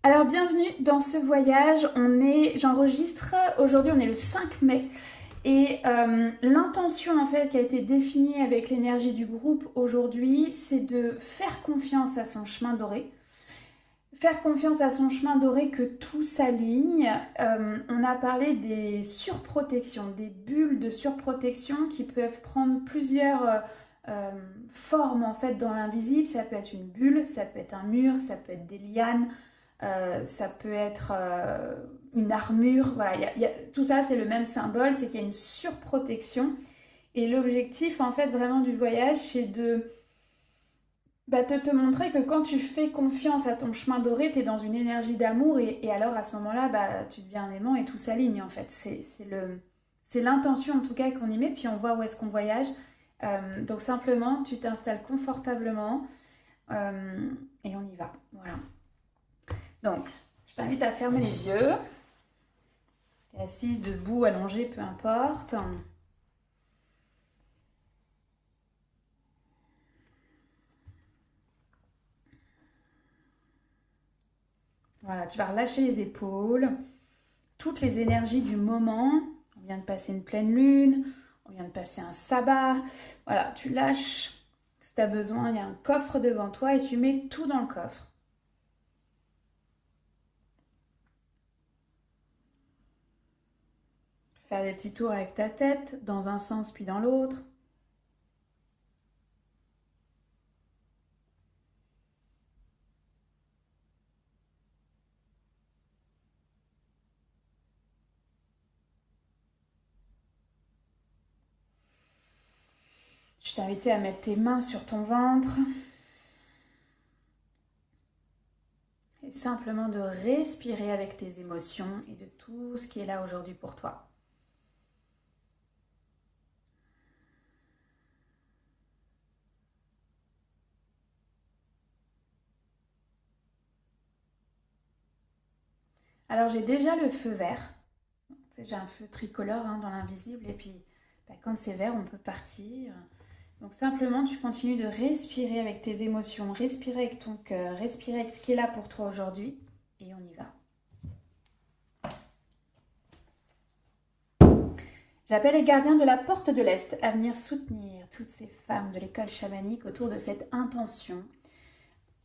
Alors bienvenue dans ce voyage, j'enregistre, aujourd'hui on est le 5 mai et l'intention en fait qui a été définie avec l'énergie du groupe aujourd'hui, c'est de faire confiance à son chemin doré. Faire confiance à son chemin doré, que tout s'aligne. On a parlé des surprotections, des bulles de surprotection qui peuvent prendre plusieurs formes en fait dans l'invisible. Ça peut être une bulle, ça peut être un mur, ça peut être des lianes, ça peut être une armure. Voilà, tout ça c'est le même symbole, c'est qu'il y a une surprotection. Et l'objectif en fait vraiment du voyage, c'est de te montrer que quand tu fais confiance à ton chemin doré, tu es dans une énergie d'amour et alors à ce moment-là, tu deviens un aimant et tout s'aligne en fait. C'est l'intention en tout cas qu'on y met, puis on voit où est-ce qu'on voyage. Donc simplement, tu t'installes confortablement et on y va. Voilà. Donc, je t'invite à fermer les yeux. Tu es assise, debout, allongée, peu importe. Voilà, tu vas relâcher les épaules, toutes les énergies du moment. On vient de passer une pleine lune, on vient de passer un sabbat. Voilà, tu lâches. Si tu as besoin, il y a un coffre devant toi et tu mets tout dans le coffre. Faire des petits tours avec ta tête, dans un sens puis dans l'autre. Je t'invite à mettre tes mains sur ton ventre et simplement de respirer avec tes émotions et de tout ce qui est là aujourd'hui pour toi. Alors j'ai déjà le feu vert. J'ai un feu tricolore dans l'invisible et puis quand c'est vert, on peut partir. Donc simplement, tu continues de respirer avec tes émotions, respirer avec ton cœur, respirer avec ce qui est là pour toi aujourd'hui et on y va. J'appelle les gardiens de la porte de l'Est à venir soutenir toutes ces femmes de l'école chamanique autour de cette intention,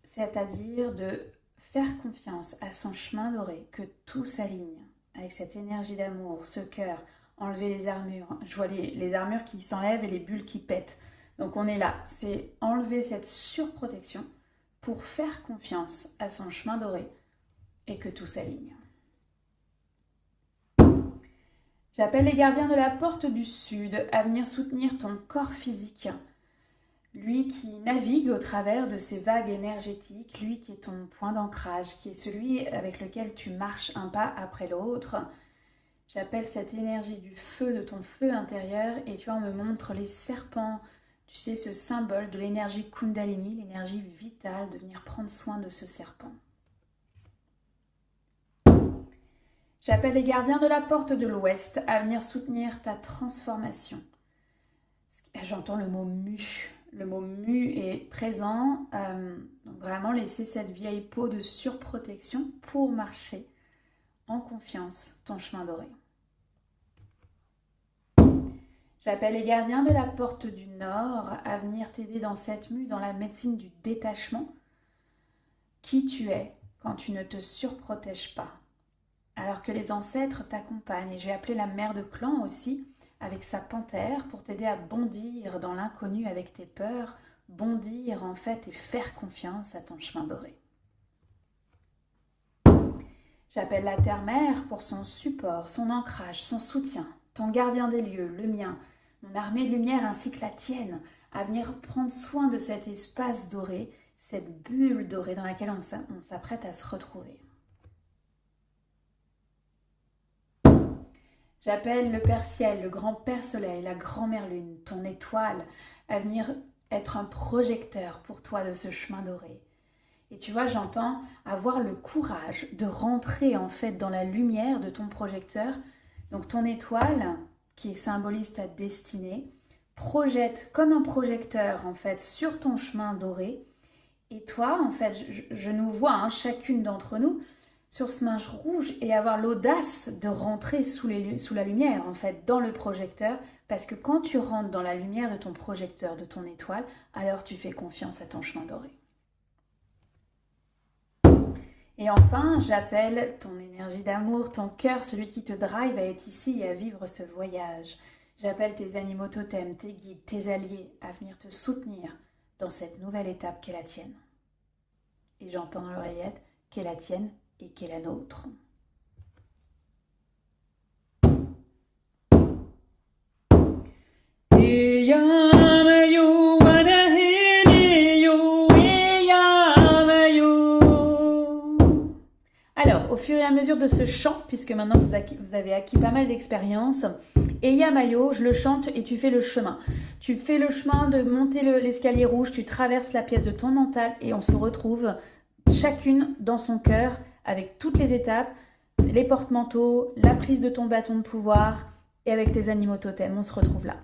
c'est-à-dire de faire confiance à son chemin doré, que tout s'aligne avec cette énergie d'amour, ce cœur, enlever les armures. Je vois les armures qui s'enlèvent et les bulles qui pètent. Donc on est là, c'est enlever cette surprotection pour faire confiance à son chemin doré et que tout s'aligne. J'appelle les gardiens de la porte du Sud à venir soutenir ton corps physique, lui qui navigue au travers de ces vagues énergétiques, lui qui est ton point d'ancrage, qui est celui avec lequel tu marches un pas après l'autre. J'appelle cette énergie du feu, de ton feu intérieur, et tu me montres les serpents. Tu sais, ce symbole de l'énergie Kundalini, l'énergie vitale, de venir prendre soin de ce serpent. J'appelle les gardiens de la porte de l'Ouest à venir soutenir ta transformation. J'entends le mot mu. Le mot mu est présent. Donc vraiment laisser cette vieille peau de surprotection pour marcher en confiance ton chemin doré. J'appelle les gardiens de la porte du Nord à venir t'aider dans cette mue, dans la médecine du détachement. Qui tu es quand tu ne te surprotèges pas, alors que les ancêtres t'accompagnent. Et j'ai appelé la mère de clan aussi, avec sa panthère, pour t'aider à bondir dans l'inconnu avec tes peurs, bondir en fait et faire confiance à ton chemin doré. J'appelle la terre-mère pour son support, son ancrage, son soutien, ton gardien des lieux, le mien, mon armée de lumière ainsi que la tienne, à venir prendre soin de cet espace doré, cette bulle dorée dans laquelle on s'apprête à se retrouver. J'appelle le Père Ciel, le Grand Père Soleil, la Grand-Mère Lune, ton étoile, à venir être un projecteur pour toi de ce chemin doré. Et tu vois, j'entends avoir le courage de rentrer en fait dans la lumière de ton projecteur. Donc ton étoile, qui symbolise ta destinée, projette comme un projecteur en fait sur ton chemin doré. Et toi, en fait, je nous vois, chacune d'entre nous, sur ce linge rouge et avoir l'audace de rentrer sous la lumière, en fait, dans le projecteur. Parce que quand tu rentres dans la lumière de ton projecteur, de ton étoile, alors tu fais confiance à ton chemin doré. Et enfin, j'appelle ton énergie d'amour, ton cœur, celui qui te drive à être ici et à vivre ce voyage. J'appelle tes animaux totems, tes guides, tes alliés à venir te soutenir dans cette nouvelle étape qu'est la tienne. Et j'entends dans l'oreillette qu'est la tienne et qu'est la nôtre. Alors, au fur et à mesure de ce chant, puisque maintenant vous avez acquis pas mal d'expérience, Eya Mayo, je le chante et tu fais le chemin. Tu fais le chemin de monter l'escalier rouge, tu traverses la pièce de ton mental et on se retrouve chacune dans son cœur avec toutes les étapes, les porte-manteaux, la prise de ton bâton de pouvoir et avec tes animaux totems. On se retrouve là.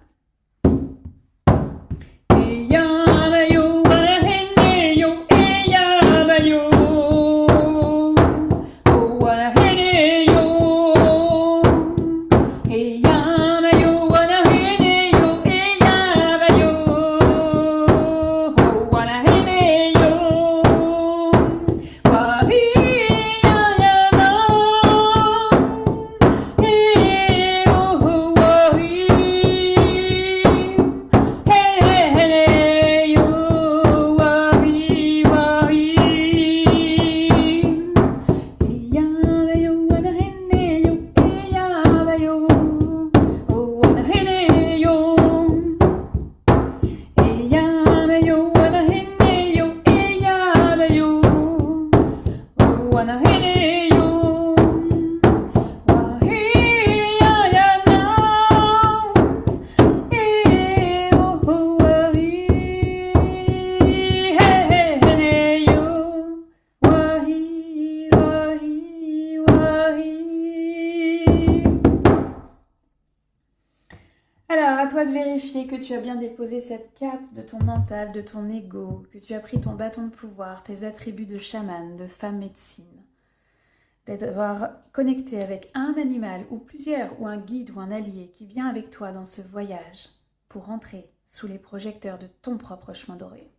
Alors, à toi de vérifier que tu as bien déposé cette cape de ton mental, de ton ego, que tu as pris ton bâton de pouvoir, tes attributs de chaman, de femme médecine, d'avoir connecté avec un animal ou plusieurs, ou un guide ou un allié qui vient avec toi dans ce voyage pour entrer sous les projecteurs de ton propre chemin doré.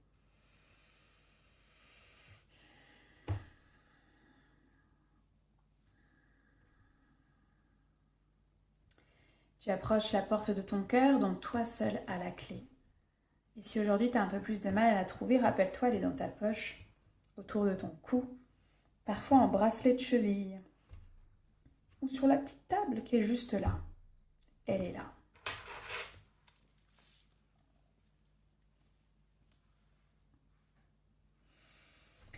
Tu approches la porte de ton cœur, donc toi seul à la clé. Et si aujourd'hui tu as un peu plus de mal à la trouver, rappelle-toi, elle est dans ta poche, autour de ton cou, parfois en bracelet de cheville, ou sur la petite table qui est juste là. Elle est là.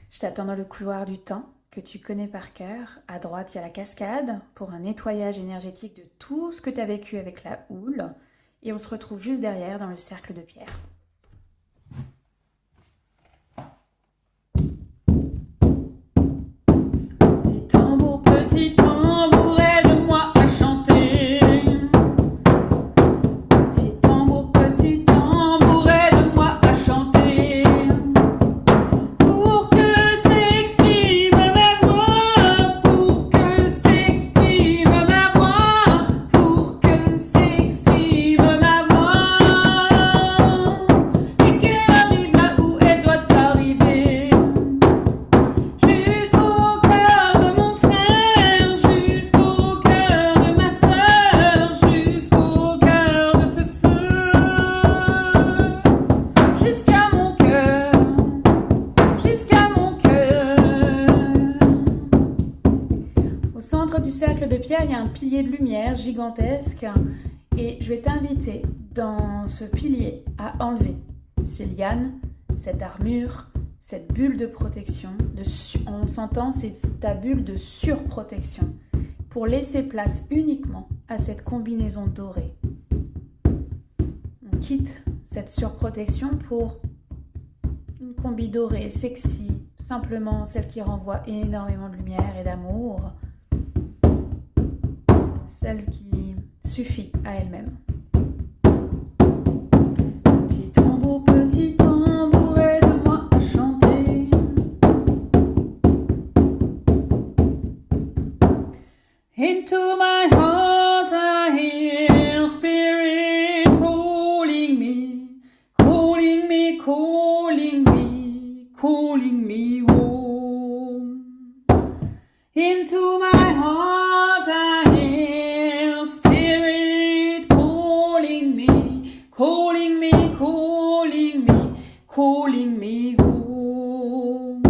Je t'attends dans le couloir du temps, que tu connais par cœur. À droite, il y a la cascade pour un nettoyage énergétique de tout ce que tu as vécu avec la houle. Et on se retrouve juste derrière dans le cercle de pierre. Petit tambour, aide-moi à chanter. Petit tambour, aide-moi à chanter. Pour que s'exprime ma voix, pour que s'exprime ma voix, pour que s'exprime ma voix, et qu'elle arrive là où elle doit arriver, jusqu'au cœur de mon frère, jusqu'au cœur de ma sœur, jusqu'au cœur de ce feu, jusqu'à mon cœur, jusqu'à mon cœur. Au centre du cercle de pierre, il y a un pilier de lumière gigantesque et je vais t'inviter dans ce pilier à enlever ces lianes, cette armure, cette bulle de protection. On s'entend, c'est ta bulle de surprotection pour laisser place uniquement à cette combinaison dorée. On quitte cette surprotection pour une combi dorée, sexy, simplement celle qui renvoie énormément de lumière et d'amour, celle qui suffit à elle-même. Petit tambour, aide-moi à chanter. Into my heart I hear spirit calling me, calling me, calling me, calling me home. Into my heart I hear spirit calling me, calling me, calling me, calling me home.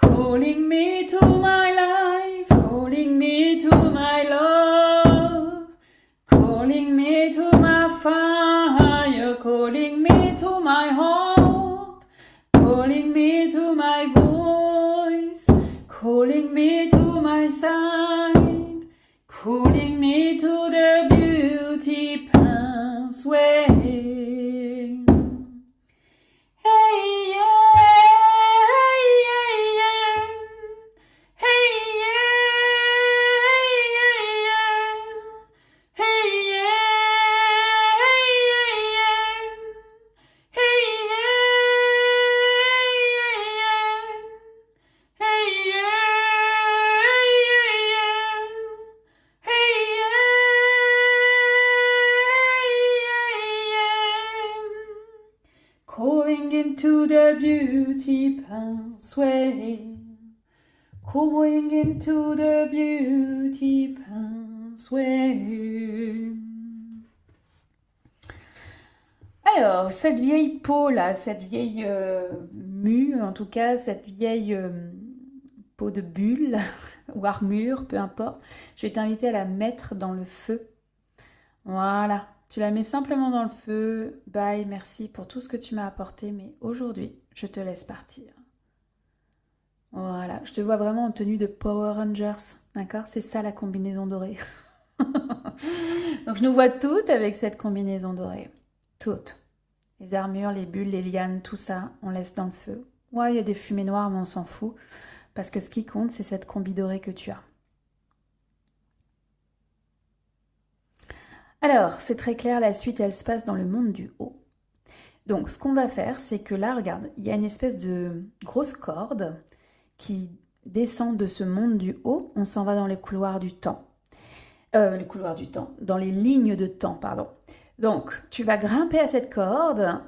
Calling me to my life, calling me to my love, calling me to my fire, calling me to my heart, calling me to my voice, calling me to my side, calling me to the beauty pathway. Hey, yeah, hey, yeah, yeah. Hey, yeah, hey, yeah, yeah. Hey, yeah, hey, yeah, yeah. Hey, yeah, hey, yeah, yeah. Hey, yeah. Calling into the beauty pathway. Calling into the beauty pathway. Alors, cette vieille peau là, cette vieille mue, en tout cas, cette vieille peau de bulle ou armure, peu importe, je vais t'inviter à la mettre dans le feu. Voilà, tu la mets simplement dans le feu. Bye, merci pour tout ce que tu m'as apporté, mais aujourd'hui, je te laisse partir. Voilà, je te vois vraiment en tenue de Power Rangers, d'accord? C'est ça la combinaison dorée. Donc je nous vois toutes avec cette combinaison dorée. Toutes. Les armures, les bulles, les lianes, tout ça, on laisse dans le feu. Ouais, il y a des fumées noires, mais on s'en fout. Parce que ce qui compte, c'est cette combi dorée que tu as. Alors, c'est très clair, la suite, elle se passe dans le monde du haut. Donc, ce qu'on va faire, c'est que là, regarde, il y a une espèce de grosse corde qui descend de ce monde du haut. On s'en va dans les couloirs du temps. Les couloirs du temps, dans les lignes de temps, pardon. Donc, tu vas grimper à cette corde.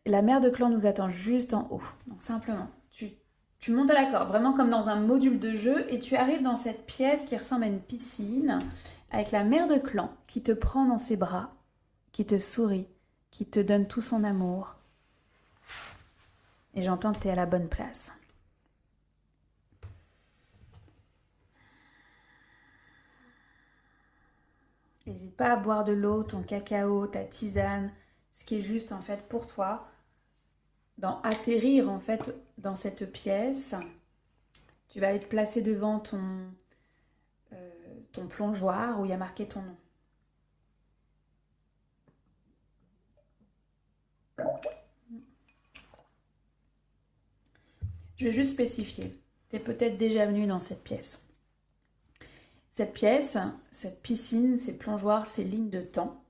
La mère de clan nous attend juste en haut. Donc, simplement, tu montes à la corde, vraiment comme dans un module de jeu, et tu arrives dans cette pièce qui ressemble à une piscine, avec la mère de clan qui te prend dans ses bras, qui te sourit, qui te donne tout son amour. Et j'entends que tu es à la bonne place. N'hésite pas à boire de l'eau, ton cacao, ta tisane, ce qui est juste en fait pour toi, atterrir en fait dans cette pièce. Tu vas aller te placer devant ton plongeoir où il y a marqué ton nom. Je vais juste spécifier. Tu es peut-être déjà venu dans cette pièce. Cette pièce, cette piscine, ces plongeoirs, ces lignes de temps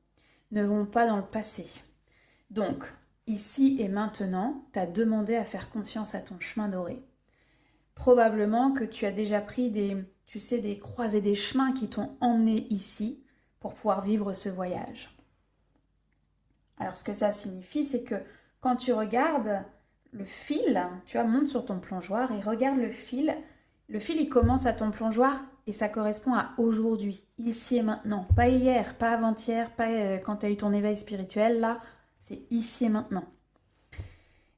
ne vont pas dans le passé. Donc, ici et maintenant, tu as demandé à faire confiance à ton chemin doré. Probablement que tu as déjà pris des croisées des chemins qui t'ont emmené ici pour pouvoir vivre ce voyage. Alors, ce que ça signifie, c'est que quand tu regardes le fil, tu monte sur ton plongeoir et regarde le fil. Le fil, il commence à ton plongeoir et ça correspond à aujourd'hui, ici et maintenant. Pas hier, pas avant-hier, pas quand tu as eu ton éveil spirituel. Là, c'est ici et maintenant.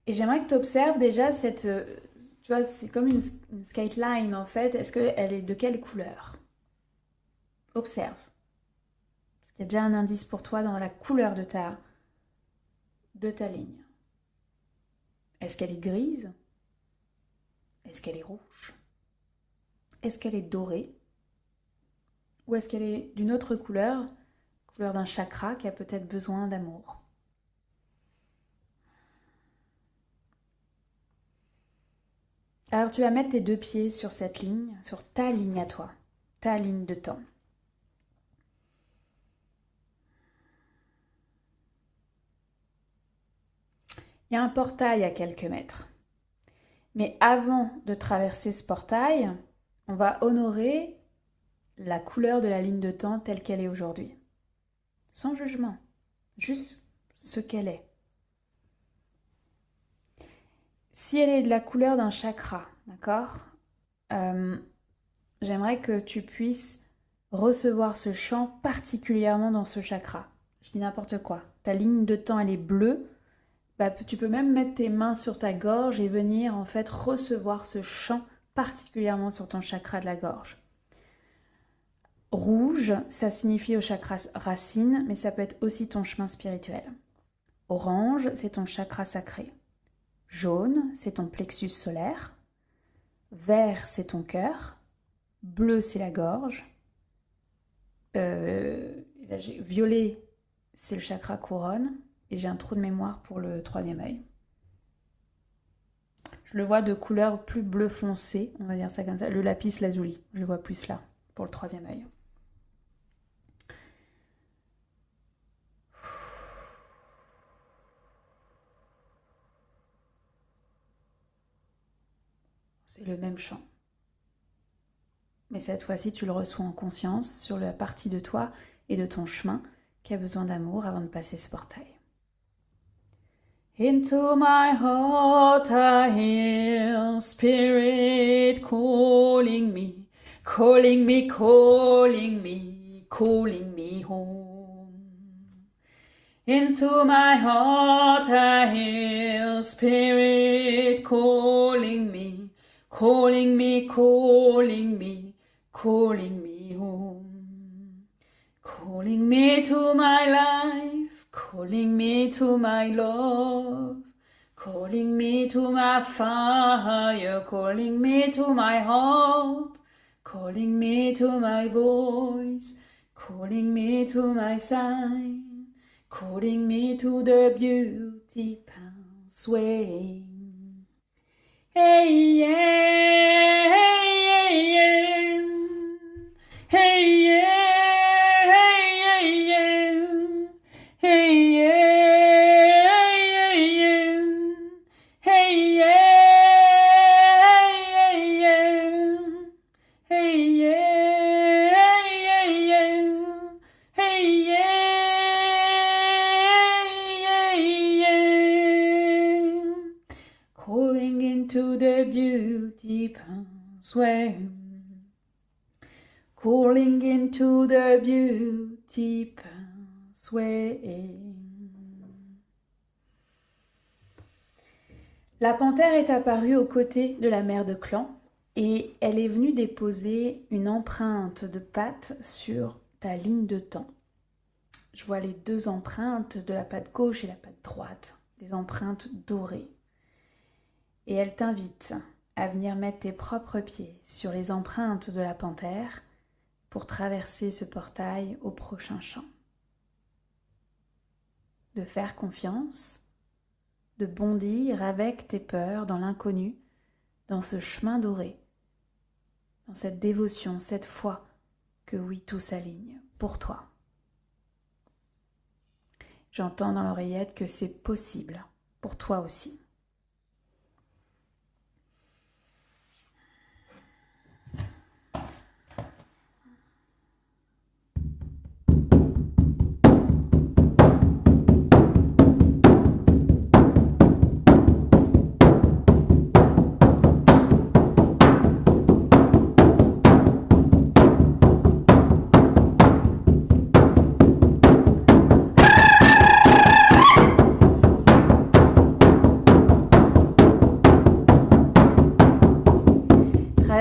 Et j'aimerais que tu observes déjà cette... tu vois, c'est comme une skate line en fait. Est-ce qu'elle est de quelle couleur? Observe. Parce qu'il y a déjà un indice pour toi dans la couleur de ta ligne. Est-ce qu'elle est grise? Est-ce qu'elle est rouge? Est-ce qu'elle est dorée? Ou est-ce qu'elle est d'une autre couleur d'un chakra qui a peut-être besoin d'amour? Alors tu vas mettre tes deux pieds sur cette ligne, sur ta ligne à toi, ta ligne de temps. Il y a un portail à quelques mètres. Mais avant de traverser ce portail, on va honorer la couleur de la ligne de temps telle qu'elle est aujourd'hui. Sans jugement, juste ce qu'elle est. Si elle est de la couleur d'un chakra, d'accord, j'aimerais que tu puisses recevoir ce champ particulièrement dans ce chakra. Je dis n'importe quoi. Ta ligne de temps, elle est bleue. Bah, tu peux même mettre tes mains sur ta gorge et venir en fait recevoir ce champ particulièrement sur ton chakra de la gorge. Rouge, ça signifie au chakra racine, mais ça peut être aussi ton chemin spirituel. Orange, c'est ton chakra sacré. Jaune, c'est ton plexus solaire. Vert, c'est ton cœur. Bleu, c'est la gorge. Violet, c'est le chakra couronne. Et j'ai un trou de mémoire pour le troisième œil. Je le vois de couleur plus bleu foncé, on va dire ça comme ça. Le lapis lazuli, je le vois plus là, pour le troisième œil. C'est le même chant. Mais cette fois-ci, tu le reçois en conscience sur la partie de toi et de ton chemin qui a besoin d'amour avant de passer ce portail. Into my heart I hear spirit calling me, calling me, calling me, calling me home. Into my heart I hear spirit calling me, calling me, calling me, calling me home. Calling me to my life, calling me to my love, calling me to my fire, calling me to my heart, calling me to my voice, calling me to my sign, calling me to the beauty pathway. Hey yeah, hey yeah, hey yeah. Calling into the beauty pathway. Calling into the beauty pathway. La panthère est apparue aux côtés de la mère de clan et elle est venue déposer une empreinte de patte sur ta ligne de temps. Je vois les deux empreintes de la patte gauche et la patte droite, des empreintes dorées. Et elle t'invite à venir mettre tes propres pieds sur les empreintes de la panthère pour traverser ce portail au prochain champ. De faire confiance, de bondir avec tes peurs dans l'inconnu, dans ce chemin doré, dans cette dévotion, cette foi que oui, tout s'aligne pour toi. J'entends dans l'oreillette que c'est possible pour toi aussi.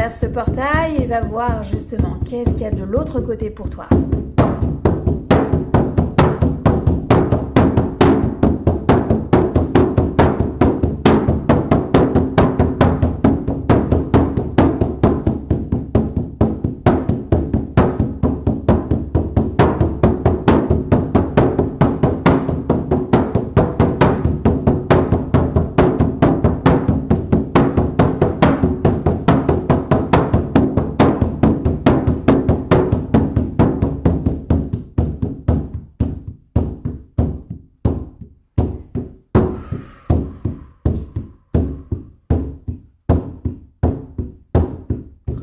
Ce portail et va voir justement qu'est-ce qu'il y a de l'autre côté pour toi.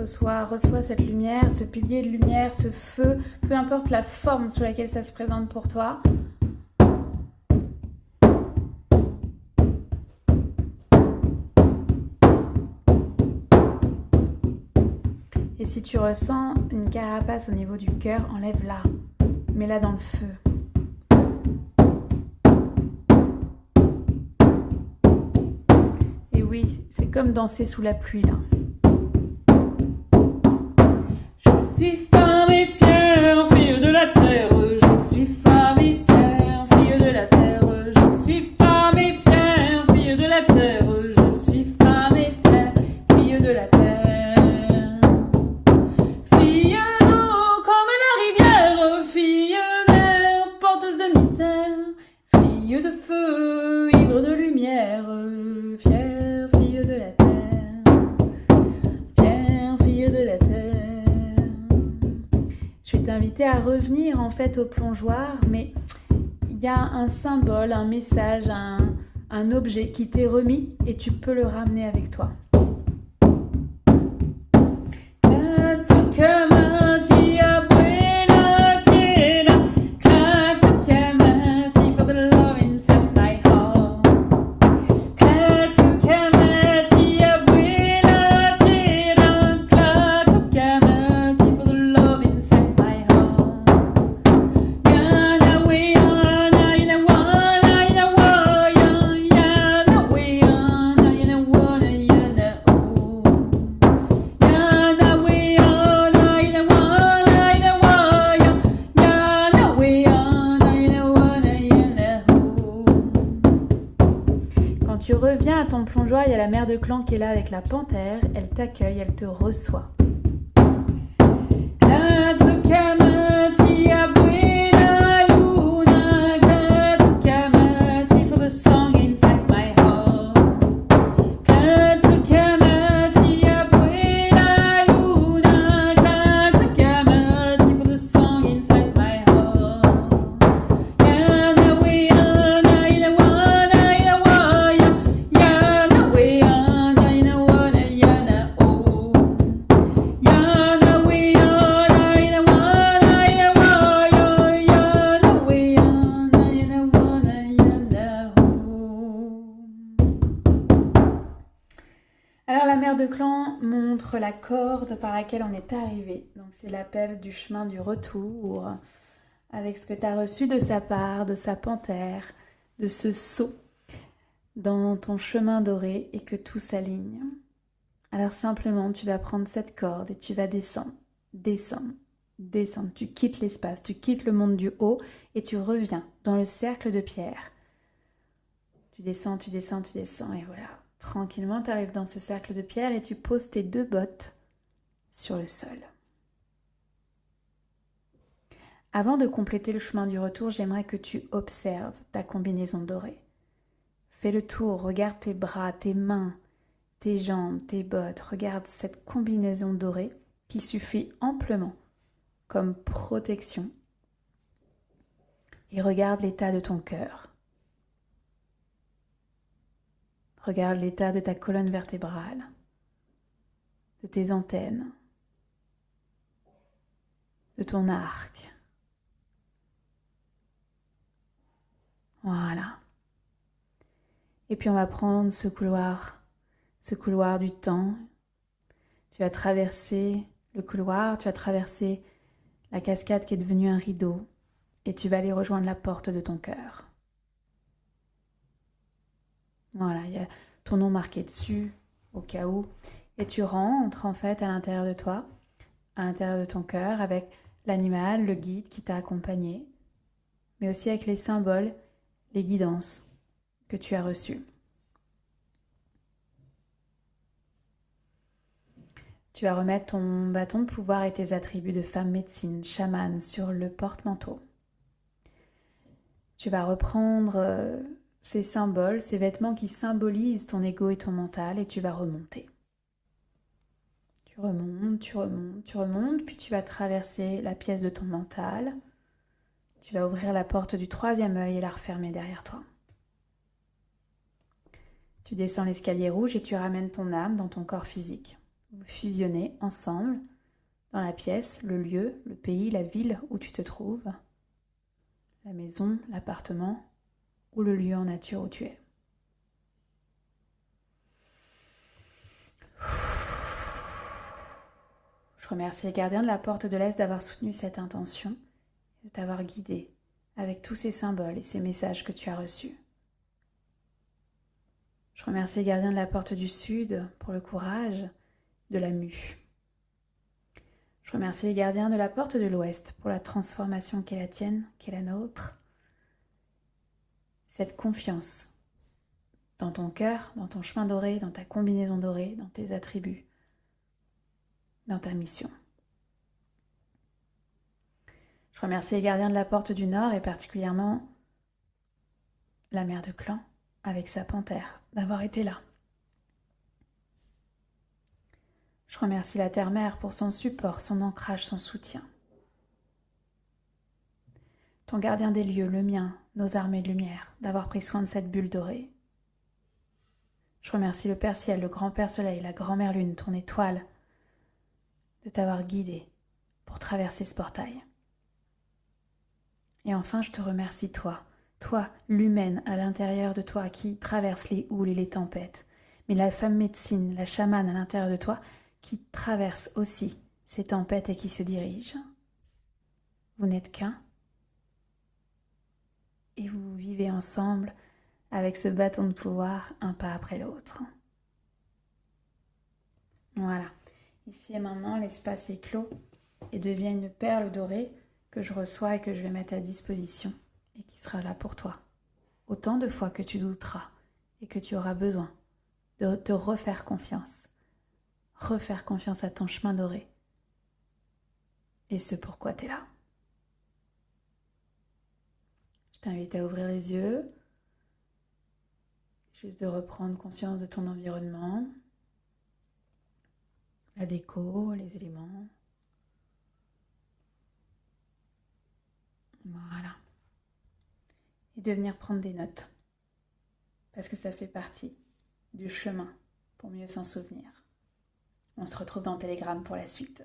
Reçois cette lumière, ce pilier de lumière, ce feu, peu importe la forme sous laquelle ça se présente pour toi. Et si tu ressens une carapace au niveau du cœur, enlève-la. Mets-la dans le feu. Et oui, c'est comme danser sous la pluie là. Je suis femme et fière, fille de la terre. Je suis femme et fière, fille de la terre. Je suis femme et fière, fille de la terre. Je suis femme et fière, fille de la terre. Fille d'eau comme la rivière, fille d'air, porteuse de mystère. Fille de feu, ivre de lumière, fière fille de la terre. Fière fille de la terre. Je vais t'inviter à revenir en fait au plongeoir, mais il y a un symbole, un message, un objet qui t'est remis et tu peux le ramener avec toi. Tu reviens à ton plongeoir, il y a la mère de clan qui est là avec la panthère, elle t'accueille, elle te reçoit. Alors la mère de clan montre la corde par laquelle on est arrivé. Donc c'est l'appel du chemin du retour, avec ce que tu as reçu de sa part, de sa panthère, de ce saut dans ton chemin doré et que tout s'aligne. Alors simplement tu vas prendre cette corde et tu vas descendre, descendre, descendre. Tu quittes l'espace, tu quittes le monde du haut et tu reviens dans le cercle de pierre. Tu descends, tu descends, tu descends et voilà. Tranquillement, tu arrives dans ce cercle de pierre et tu poses tes 2 bottes sur le sol. Avant de compléter le chemin du retour, j'aimerais que tu observes ta combinaison dorée. Fais le tour, regarde tes bras, tes mains, tes jambes, tes bottes. Regarde cette combinaison dorée qui suffit amplement comme protection. Et regarde l'état de ton cœur. Regarde l'état de ta colonne vertébrale, de tes antennes, de ton arc. Voilà. Et puis on va prendre ce couloir du temps. Tu vas traverser le couloir, tu vas traverser la cascade qui est devenue un rideau et tu vas aller rejoindre la porte de ton cœur. Voilà, il y a ton nom marqué dessus, au cas où. Et tu rentres en fait à l'intérieur de toi, à l'intérieur de ton cœur, avec l'animal, le guide qui t'a accompagné, mais aussi avec les symboles, les guidances que tu as reçues. Tu vas remettre ton bâton de pouvoir et tes attributs de femme médecine, chamane sur le porte-manteau. Tu vas reprendre ces symboles, ces vêtements qui symbolisent ton ego et ton mental et tu vas remonter. Tu remontes, tu remontes, tu remontes, puis tu vas traverser la pièce de ton mental. Tu vas ouvrir la porte du 3e œil et la refermer derrière toi. Tu descends l'escalier rouge et tu ramènes ton âme dans ton corps physique. Vous fusionnez ensemble dans la pièce, le lieu, le pays, la ville où tu te trouves, la maison, l'appartement ou le lieu en nature où tu es. Je remercie les gardiens de la porte de l'Est d'avoir soutenu cette intention et de t'avoir guidé avec tous ces symboles et ces messages que tu as reçus. Je remercie les gardiens de la porte du Sud pour le courage de la mue. Je remercie les gardiens de la porte de l'Ouest pour la transformation qui est la tienne, qui est la nôtre. Cette confiance dans ton cœur, dans ton chemin doré, dans ta combinaison dorée, dans tes attributs, dans ta mission. Je remercie les gardiens de la porte du Nord et particulièrement la mère de clan avec sa panthère d'avoir été là. Je remercie la terre-mère pour son support, son ancrage, son soutien. Ton gardien des lieux, le mien, nos armées de lumière, d'avoir pris soin de cette bulle dorée. Je remercie le Père Ciel, le Grand Père Soleil, la Grand-Mère Lune, ton étoile, de t'avoir guidé pour traverser ce portail. Et enfin, je te remercie toi, l'humaine à l'intérieur de toi qui traverse les houles et les tempêtes, mais la femme médecine, la chamane à l'intérieur de toi qui traverse aussi ces tempêtes et qui se dirige. Vous n'êtes qu'un et vous vivez ensemble avec ce bâton de pouvoir un pas après l'autre. Voilà, ici et maintenant l'espace est clos et devient une perle dorée que je reçois et que je vais mettre à disposition et qui sera là pour toi. Autant de fois que tu douteras et que tu auras besoin de te refaire confiance à ton chemin doré et ce pourquoi tu es là. Je t'invite à ouvrir les yeux, juste de reprendre conscience de ton environnement, la déco, les éléments. Voilà. Et de venir prendre des notes, parce que ça fait partie du chemin pour mieux s'en souvenir. On se retrouve dans Telegram pour la suite.